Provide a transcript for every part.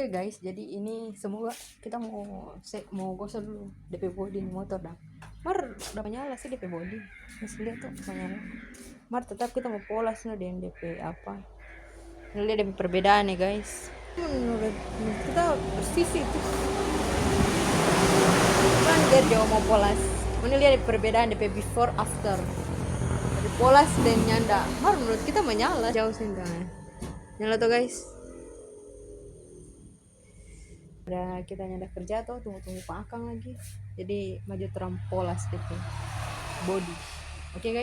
Oke guys, jadi ini semoga kita mau gosok dulu DP body di motor dah. Mar udah nyala sih DP body. Mas lihat tuh nyala. Mar tetap kita mau polas no dengan DP apa. Lihat DP perbedaan nih guys. Menurut kita bersih sih itu. Kan dia jauh mau polas. Ini lihat perbedaan DP before after. Dari polas dan nyanda. Mar menurut kita menyala jauh sih enggak. Nyala tuh guys. Udah kita nyanda kerja tuh tunggu pakang lagi, jadi maju terampolas gitu body. Oke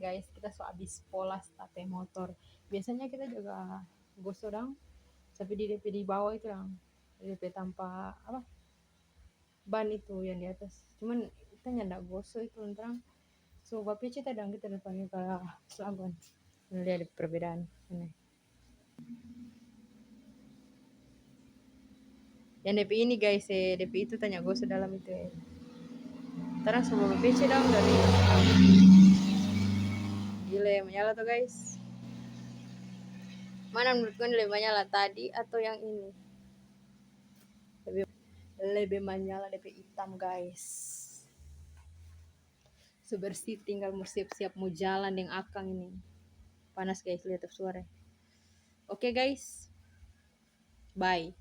guys, kita so habis polas tape motor. Biasanya kita juga gosok dong tapi di DP di bawah itu dong, DP tanpa apa ban itu yang di atas, cuman kita nyanda gosok itu terang so bapak kita dong kita depannya ke selabon. Lihat perbedaan ini yang DP ini guys, DP itu tanya gosok dalam itu ya. Terus sebelum PC dong dari gila yang menyala tuh guys. Mana menurut kalian lebih menyala tadi atau yang ini? Lebih menyala DP hitam guys. Sebersih tinggal mau siap-siap mau jalan dengan akang ini. Panas guys, lihat suara. Oke guys. Bye.